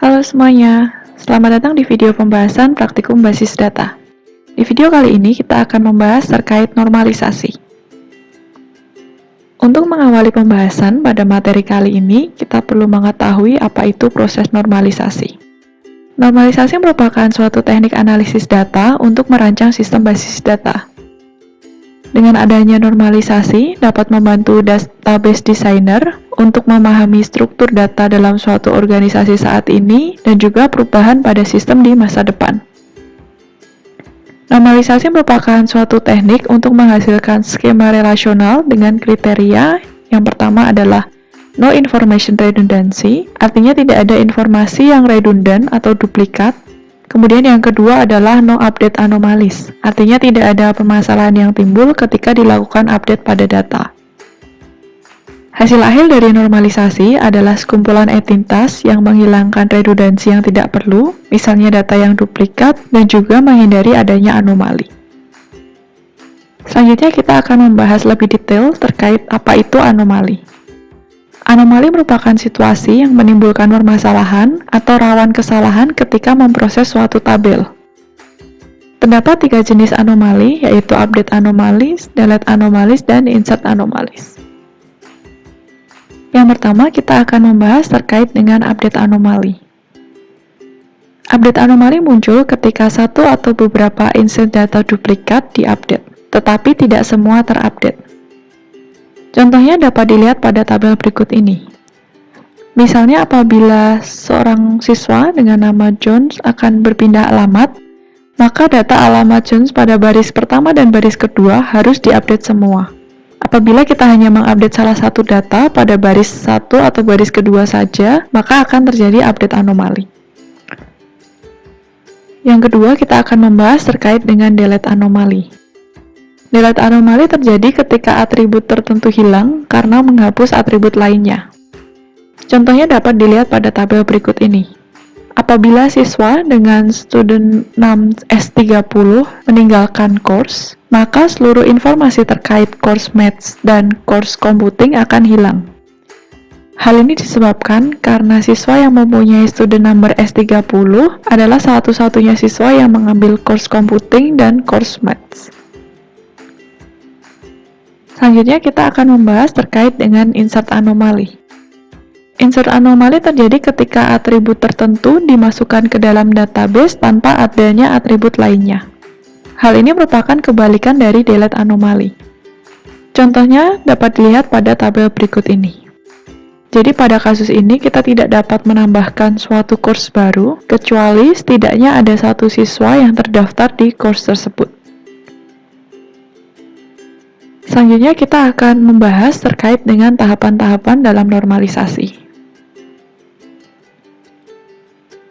Halo semuanya, selamat datang di video pembahasan praktikum basis data. Di video kali ini kita akan membahas terkait normalisasi. Untuk mengawali pembahasan pada materi kali ini, kita perlu mengetahui apa itu proses normalisasi. Normalisasi merupakan suatu teknik analisis data untuk merancang sistem basis data. Dengan adanya normalisasi, dapat membantu database designer untuk memahami struktur data dalam suatu organisasi saat ini dan juga perubahan pada sistem di masa depan. Normalisasi merupakan suatu teknik untuk menghasilkan skema relasional dengan kriteria. Yang pertama adalah no information redundancy, artinya tidak ada informasi yang redundan atau duplikat. Kemudian yang kedua adalah no update anomalies, artinya tidak ada permasalahan yang timbul ketika dilakukan update pada data. Hasil akhir dari normalisasi adalah sekumpulan entitas yang menghilangkan redundansi yang tidak perlu, misalnya data yang duplikat, dan juga menghindari adanya anomali. Selanjutnya kita akan membahas lebih detail terkait apa itu anomali. Anomali merupakan situasi yang menimbulkan permasalahan atau rawan kesalahan ketika memproses suatu tabel. Terdapat 3 jenis anomali, yaitu update anomalies, delete anomalies, dan insert anomalies. Yang pertama, kita akan membahas terkait dengan update anomali. Update anomali muncul ketika satu atau beberapa insert data duplikat diupdate, tetapi tidak semua terupdate. Contohnya dapat dilihat pada tabel berikut ini. Misalnya apabila seorang siswa dengan nama Jones akan berpindah alamat, maka data alamat Jones pada baris pertama dan baris kedua harus diupdate semua. Apabila kita hanya mengupdate salah satu data pada baris 1 atau baris kedua saja, maka akan terjadi update anomali. Yang kedua, kita akan membahas terkait dengan delete anomali. Delete anomali terjadi ketika atribut tertentu hilang karena menghapus atribut lainnya. Contohnya dapat dilihat pada tabel berikut ini. Apabila siswa dengan student name S30 meninggalkan course, maka seluruh informasi terkait course Maths dan course Computing akan hilang. Hal ini disebabkan karena siswa yang mempunyai student number S30 adalah satu-satunya siswa yang mengambil course Computing dan course Maths. Selanjutnya kita akan membahas terkait dengan insert anomali. Insert anomali terjadi ketika atribut tertentu dimasukkan ke dalam database tanpa adanya atribut lainnya. Hal ini merupakan kebalikan dari delete anomali. Contohnya dapat dilihat pada tabel berikut ini. Jadi pada kasus ini kita tidak dapat menambahkan suatu course baru, kecuali setidaknya ada satu siswa yang terdaftar di course tersebut. Selanjutnya kita akan membahas terkait dengan tahapan-tahapan dalam normalisasi.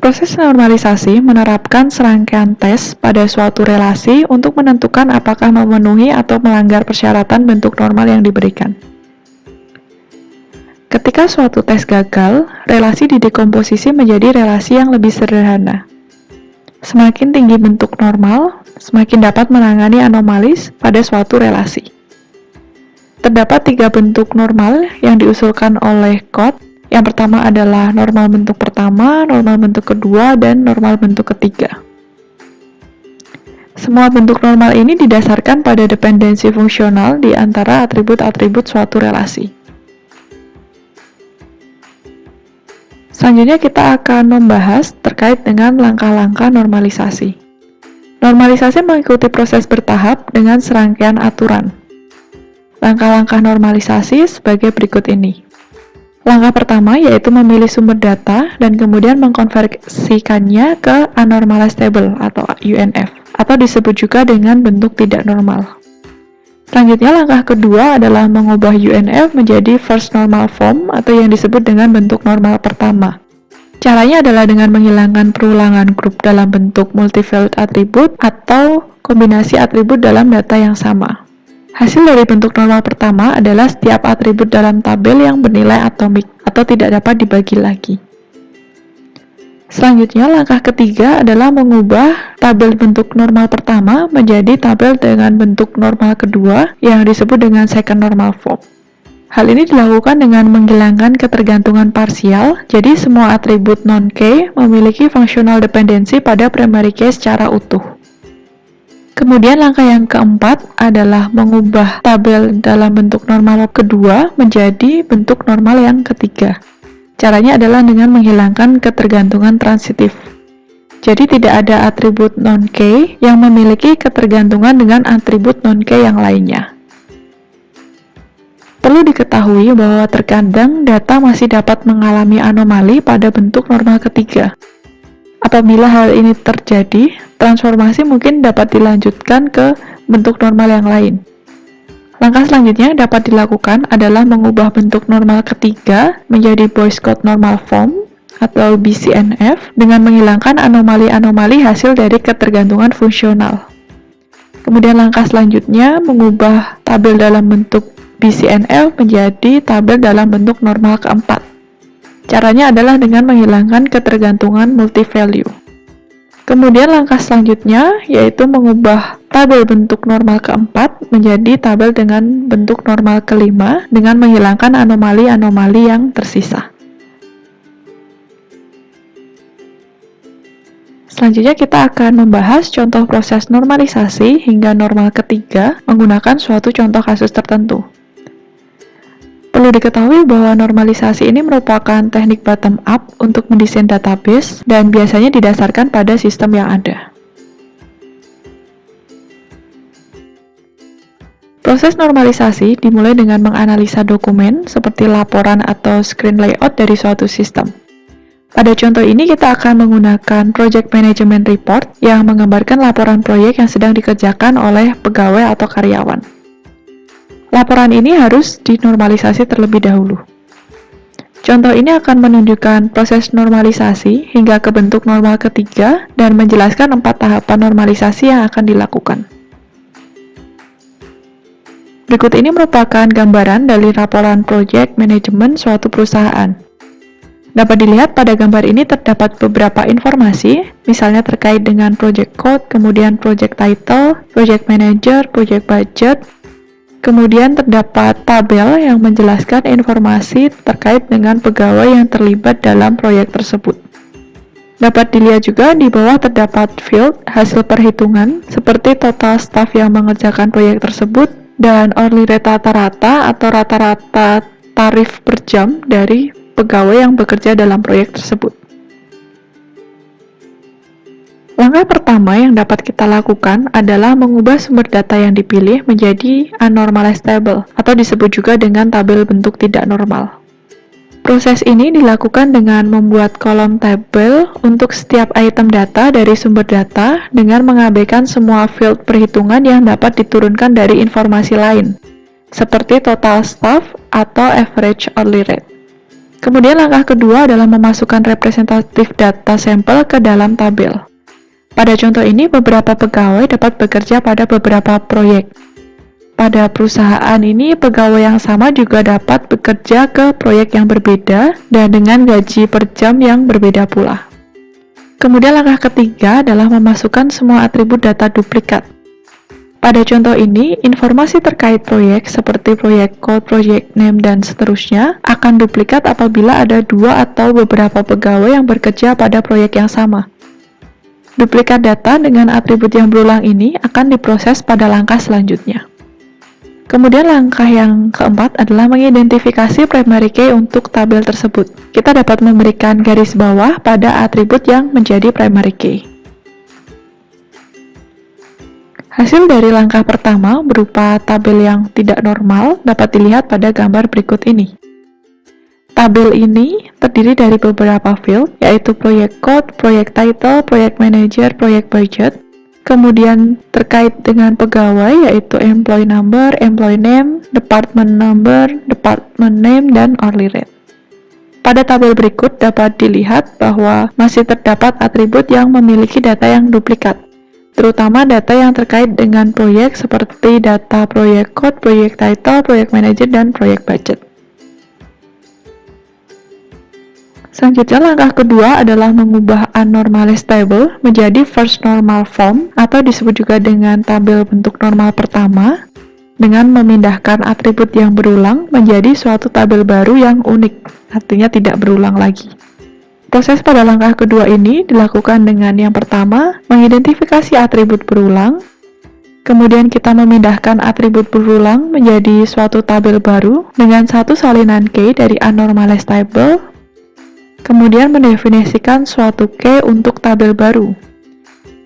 Proses normalisasi menerapkan serangkaian tes pada suatu relasi untuk menentukan apakah memenuhi atau melanggar persyaratan bentuk normal yang diberikan. Ketika suatu tes gagal, relasi didekomposisi menjadi relasi yang lebih sederhana. Semakin tinggi bentuk normal, semakin dapat menangani anomalis pada suatu relasi. Terdapat 3 bentuk normal yang diusulkan oleh Codd. Yang pertama adalah normal bentuk pertama, normal bentuk kedua, dan normal bentuk ketiga. Semua bentuk normal ini didasarkan pada dependensi fungsional di antara atribut-atribut suatu relasi. Selanjutnya kita akan membahas terkait dengan langkah-langkah normalisasi. Normalisasi mengikuti proses bertahap dengan serangkaian aturan. Langkah-langkah normalisasi sebagai berikut ini. Langkah pertama yaitu memilih sumber data dan kemudian mengkonversikannya ke Unnormalized Table atau UNF, atau disebut juga dengan bentuk tidak normal. Selanjutnya langkah kedua adalah mengubah UNF menjadi First Normal Form atau yang disebut dengan bentuk normal pertama. Caranya adalah dengan menghilangkan perulangan grup dalam bentuk multi-valued atribut atau kombinasi atribut dalam data yang sama. Hasil dari bentuk normal pertama adalah setiap atribut dalam tabel yang bernilai atomik atau tidak dapat dibagi lagi. Selanjutnya, langkah ketiga adalah mengubah tabel bentuk normal pertama menjadi tabel dengan bentuk normal kedua yang disebut dengan second normal form. Hal ini dilakukan dengan menghilangkan ketergantungan parsial, jadi semua atribut non-key memiliki functional dependency pada primary key secara utuh. Kemudian langkah yang keempat adalah mengubah tabel dalam bentuk normal kedua menjadi bentuk normal yang ketiga. Caranya adalah dengan menghilangkan ketergantungan transitif. Jadi tidak ada atribut non-key yang memiliki ketergantungan dengan atribut non-key yang lainnya. Perlu diketahui bahwa terkadang data masih dapat mengalami anomali pada bentuk normal ketiga. Apabila hal ini terjadi, transformasi mungkin dapat dilanjutkan ke bentuk normal yang lain. Langkah selanjutnya yang dapat dilakukan adalah mengubah bentuk normal ketiga menjadi Boyce Codd Normal Form atau BCNF dengan menghilangkan anomali-anomali hasil dari ketergantungan fungsional. Kemudian langkah selanjutnya mengubah tabel dalam bentuk BCNF menjadi tabel dalam bentuk normal keempat. Caranya adalah dengan menghilangkan ketergantungan multi-value. Kemudian langkah selanjutnya yaitu mengubah tabel bentuk normal keempat menjadi tabel dengan bentuk normal kelima dengan menghilangkan anomali-anomali yang tersisa. Selanjutnya kita akan membahas contoh proses normalisasi hingga normal ketiga menggunakan suatu contoh kasus tertentu. Perlu diketahui bahwa normalisasi ini merupakan teknik bottom-up untuk mendesain database dan biasanya didasarkan pada sistem yang ada. Proses normalisasi dimulai dengan menganalisa dokumen seperti laporan atau screen layout dari suatu sistem. Pada contoh ini kita akan menggunakan Project Management Report yang menggambarkan laporan proyek yang sedang dikerjakan oleh pegawai atau karyawan. Laporan ini harus dinormalisasi terlebih dahulu. Contoh ini akan menunjukkan proses normalisasi hingga ke bentuk normal ketiga dan menjelaskan 4 tahapan normalisasi yang akan dilakukan. Berikut ini merupakan gambaran dari laporan project management suatu perusahaan. Dapat dilihat pada gambar ini terdapat beberapa informasi, misalnya terkait dengan project code, kemudian project title, project manager, project budget. Kemudian terdapat tabel yang menjelaskan informasi terkait dengan pegawai yang terlibat dalam proyek tersebut. Dapat dilihat juga di bawah terdapat field hasil perhitungan seperti total staff yang mengerjakan proyek tersebut dan hourly rate rata-rata atau rata-rata tarif per jam dari pegawai yang bekerja dalam proyek tersebut. Langkah pertama yang dapat kita lakukan adalah mengubah sumber data yang dipilih menjadi unnormalized table atau disebut juga dengan tabel bentuk tidak normal. Proses ini dilakukan dengan membuat kolom tabel untuk setiap item data dari sumber data dengan mengabaikan semua field perhitungan yang dapat diturunkan dari informasi lain, seperti total staff atau average hourly rate. Kemudian langkah kedua adalah memasukkan representatif data sampel ke dalam tabel. Pada contoh ini, beberapa pegawai dapat bekerja pada beberapa proyek. Pada perusahaan ini, pegawai yang sama juga dapat bekerja ke proyek yang berbeda dan dengan gaji per jam yang berbeda pula. Kemudian langkah ketiga adalah memasukkan semua atribut data duplikat. Pada contoh ini, informasi terkait proyek seperti proyek code, project name, dan seterusnya akan duplikat apabila ada 2 atau beberapa pegawai yang bekerja pada proyek yang sama. Duplikat data dengan atribut yang berulang ini akan diproses pada langkah selanjutnya. Kemudian langkah yang keempat adalah mengidentifikasi primary key untuk tabel tersebut. Kita dapat memberikan garis bawah pada atribut yang menjadi primary key. Hasil dari langkah pertama berupa tabel yang tidak normal dapat dilihat pada gambar berikut ini. Tabel ini terdiri dari beberapa field, yaitu project code, project title, project manager, project budget. Kemudian terkait dengan pegawai, yaitu employee number, employee name, department number, department name, dan hourly rate. Pada tabel berikut dapat dilihat bahwa masih terdapat atribut yang memiliki data yang duplikat, terutama data yang terkait dengan proyek seperti data project code, project title, project manager, dan project budget. Selanjutnya, langkah kedua adalah mengubah unnormalized table menjadi first normal form atau disebut juga dengan tabel bentuk normal pertama dengan memindahkan atribut yang berulang menjadi suatu tabel baru yang unik, artinya tidak berulang lagi. Proses pada langkah kedua ini dilakukan dengan yang pertama, mengidentifikasi atribut berulang, kemudian kita memindahkan atribut berulang menjadi suatu tabel baru dengan satu salinan key dari unnormalized table, kemudian mendefinisikan suatu key untuk tabel baru.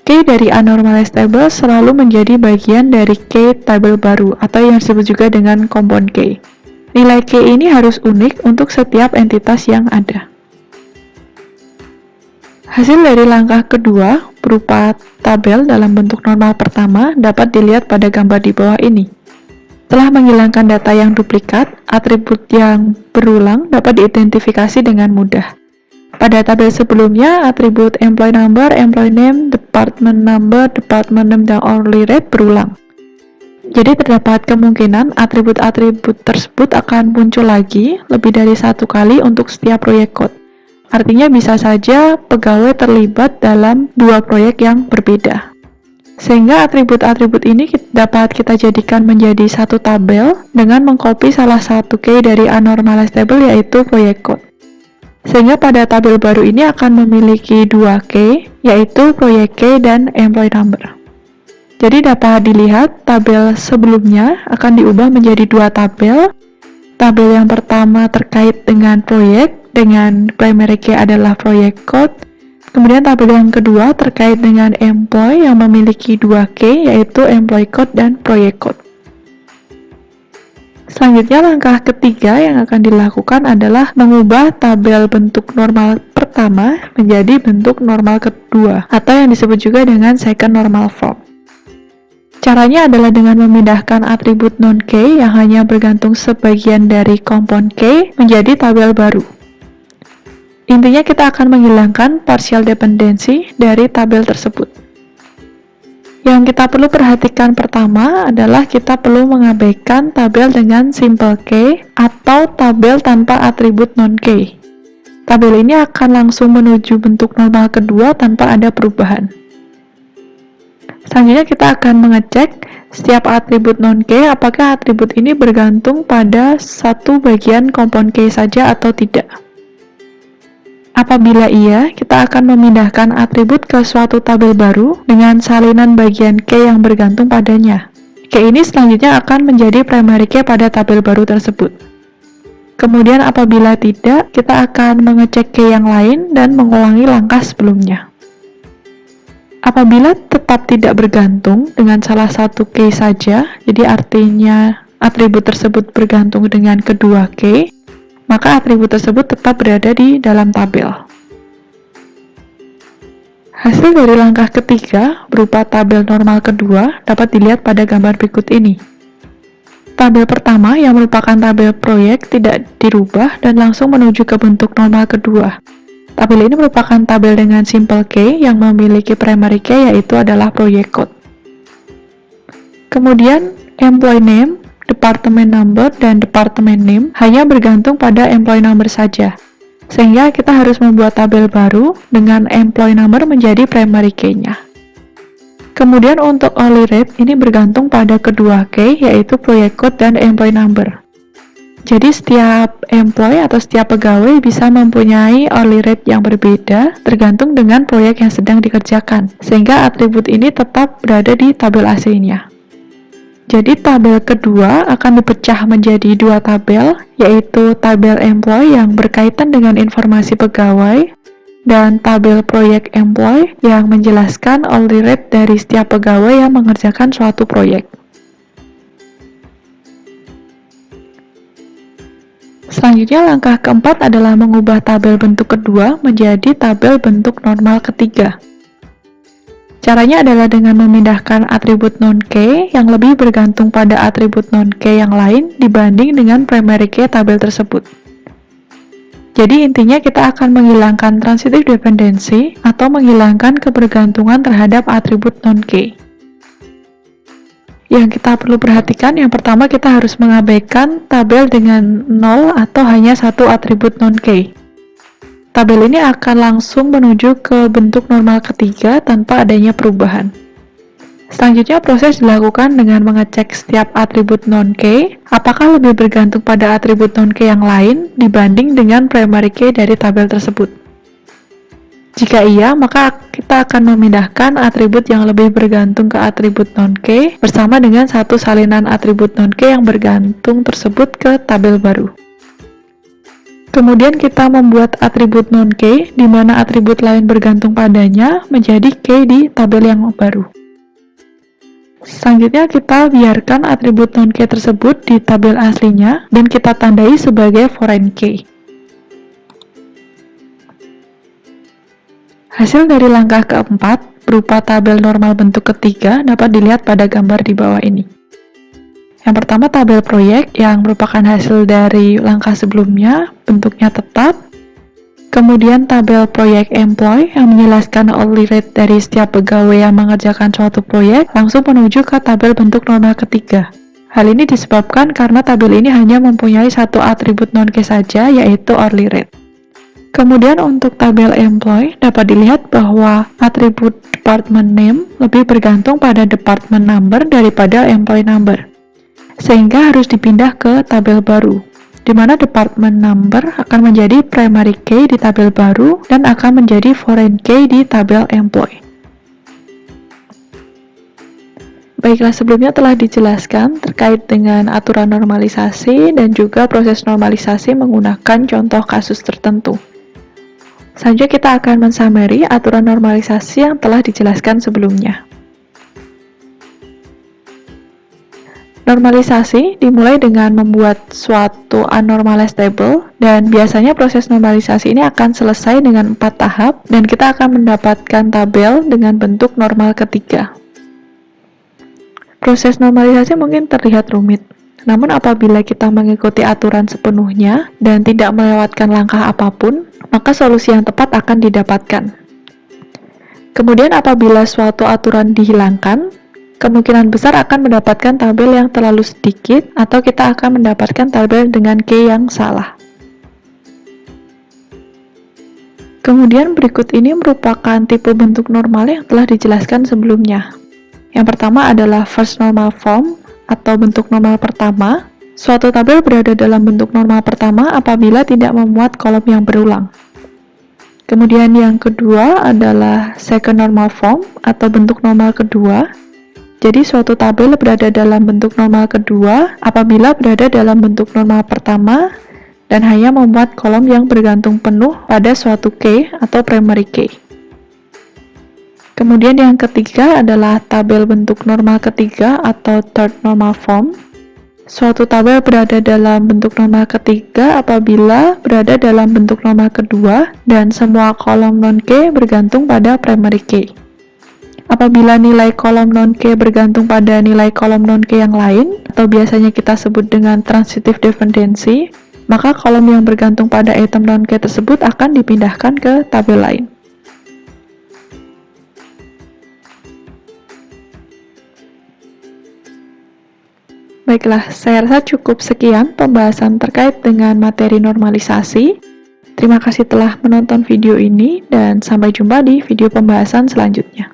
Key dari unnormalized table selalu menjadi bagian dari key tabel baru atau yang disebut juga dengan compound key. Nilai key ini harus unik untuk setiap entitas yang ada. Hasil dari langkah kedua berupa tabel dalam bentuk normal pertama dapat dilihat pada gambar di bawah ini. Setelah menghilangkan data yang duplikat, atribut yang berulang dapat diidentifikasi dengan mudah. Pada tabel sebelumnya, atribut employee number, employee name, department number, department name, dan hourly rate berulang. Jadi terdapat kemungkinan atribut-atribut tersebut akan muncul lagi lebih dari satu kali untuk setiap proyek code. Artinya bisa saja pegawai terlibat dalam dua proyek yang berbeda. Sehingga atribut-atribut ini dapat kita jadikan menjadi satu tabel dengan mengcopy salah satu key dari unnormalized table yaitu proyek code. Sehingga pada tabel baru ini akan memiliki dua key, yaitu proyek key dan employee number. Jadi dapat dilihat tabel sebelumnya akan diubah menjadi dua tabel. Tabel yang pertama terkait dengan proyek, dengan primary key adalah proyek code. Kemudian tabel yang kedua terkait dengan employee yang memiliki dua key, yaitu employee code dan proyek code. Selanjutnya langkah ketiga yang akan dilakukan adalah mengubah tabel bentuk normal pertama menjadi bentuk normal kedua, atau yang disebut juga dengan second normal form. Caranya adalah dengan memindahkan atribut non-key yang hanya bergantung sebagian dari compound key menjadi tabel baru. Intinya kita akan menghilangkan partial dependency dari tabel tersebut. Yang kita perlu perhatikan pertama adalah kita perlu mengabaikan tabel dengan simple key atau tabel tanpa atribut non-key. Tabel ini akan langsung menuju bentuk normal kedua tanpa ada perubahan. Selanjutnya kita akan mengecek setiap atribut non-key apakah atribut ini bergantung pada satu bagian compound key saja atau tidak. Apabila iya, kita akan memindahkan atribut ke suatu tabel baru dengan salinan bagian key yang bergantung padanya. Key ini selanjutnya akan menjadi primary key pada tabel baru tersebut. Kemudian apabila tidak, kita akan mengecek key yang lain dan mengulangi langkah sebelumnya. Apabila tetap tidak bergantung dengan salah satu key saja, jadi artinya atribut tersebut bergantung dengan kedua key, maka atribut tersebut tetap berada di dalam tabel. Hasil dari langkah ketiga berupa tabel normal kedua dapat dilihat pada gambar berikut ini. Tabel pertama yang merupakan tabel proyek tidak dirubah dan langsung menuju ke bentuk normal kedua. Tabel ini merupakan tabel dengan simple key yang memiliki primary key yaitu adalah proyek code. Kemudian employee name, department number, dan department name hanya bergantung pada employee number saja. Sehingga kita harus membuat tabel baru dengan employee number menjadi primary key-nya. Kemudian untuk hourly rate ini bergantung pada kedua key yaitu proyek code dan employee number. Jadi setiap employee atau setiap pegawai bisa mempunyai hourly rate yang berbeda tergantung dengan proyek yang sedang dikerjakan, sehingga atribut ini tetap berada di tabel aslinya. Jadi tabel kedua akan dipecah menjadi dua tabel, yaitu tabel employee yang berkaitan dengan informasi pegawai, dan tabel proyek employee yang menjelaskan hourly rate dari setiap pegawai yang mengerjakan suatu proyek. Selanjutnya langkah keempat adalah mengubah tabel bentuk kedua menjadi tabel bentuk normal ketiga. Caranya adalah dengan memindahkan atribut non-key yang lebih bergantung pada atribut non-key yang lain dibanding dengan primary key tabel tersebut. Jadi intinya kita akan menghilangkan transitive dependency atau menghilangkan kebergantungan terhadap atribut non-key. Yang kita perlu perhatikan, yang pertama kita harus mengabaikan tabel dengan 0 atau hanya satu atribut non-key. Tabel ini akan langsung menuju ke bentuk normal ketiga tanpa adanya perubahan. Selanjutnya, proses dilakukan dengan mengecek setiap atribut non-key, apakah lebih bergantung pada atribut non-key yang lain dibanding dengan primary key dari tabel tersebut. Jika iya, maka kita akan memindahkan atribut yang lebih bergantung ke atribut non-key bersama dengan satu salinan atribut non-key yang bergantung tersebut ke tabel baru. Kemudian kita membuat atribut non-key di mana atribut lain bergantung padanya menjadi key di tabel yang baru. Selanjutnya kita biarkan atribut non-key tersebut di tabel aslinya dan kita tandai sebagai foreign key. Hasil dari langkah keempat berupa tabel normal bentuk ketiga dapat dilihat pada gambar di bawah ini. Yang pertama, tabel proyek yang merupakan hasil dari langkah sebelumnya, bentuknya tetap. Kemudian tabel proyek employee yang menjelaskan hourly rate dari setiap pegawai yang mengerjakan suatu proyek langsung menuju ke tabel bentuk normal ketiga. Hal ini disebabkan karena tabel ini hanya mempunyai satu atribut non-key saja, yaitu hourly rate. Kemudian untuk tabel employee dapat dilihat bahwa atribut department name lebih bergantung pada department number daripada employee number, sehingga harus dipindah ke tabel baru, di mana department number akan menjadi primary key di tabel baru dan akan menjadi foreign key di tabel employee. Baiklah, sebelumnya telah dijelaskan terkait dengan aturan normalisasi dan juga proses normalisasi menggunakan contoh kasus tertentu. Selanjutnya kita akan mensummary aturan normalisasi yang telah dijelaskan sebelumnya. Normalisasi dimulai dengan membuat suatu unnormalized table, dan biasanya proses normalisasi ini akan selesai dengan 4 tahap, dan kita akan mendapatkan tabel dengan bentuk normal ketiga. Proses normalisasi mungkin terlihat rumit, namun apabila kita mengikuti aturan sepenuhnya dan tidak melewatkan langkah apapun, maka solusi yang tepat akan didapatkan. Kemudian apabila suatu aturan dihilangkan, kemungkinan besar akan mendapatkan tabel yang terlalu sedikit, atau kita akan mendapatkan tabel dengan key yang salah. Kemudian berikut ini merupakan tipe bentuk normal yang telah dijelaskan sebelumnya. Yang pertama adalah first normal form atau bentuk normal pertama. Suatu tabel berada dalam bentuk normal pertama apabila tidak memuat kolom yang berulang. Kemudian yang kedua adalah second normal form atau bentuk normal kedua. Jadi suatu tabel berada dalam bentuk normal kedua apabila berada dalam bentuk normal pertama dan hanya memuat kolom yang bergantung penuh pada suatu key atau primary key. Kemudian yang ketiga adalah tabel bentuk normal ketiga atau third normal form. Suatu tabel berada dalam bentuk normal ketiga apabila berada dalam bentuk normal kedua dan semua kolom non-key bergantung pada primary key. Apabila nilai kolom non-key bergantung pada nilai kolom non-key yang lain, atau biasanya kita sebut dengan transitive dependency, maka kolom yang bergantung pada item non-key tersebut akan dipindahkan ke tabel lain. Baiklah, saya rasa cukup sekian pembahasan terkait dengan materi normalisasi. Terima kasih telah menonton video ini dan sampai jumpa di video pembahasan selanjutnya.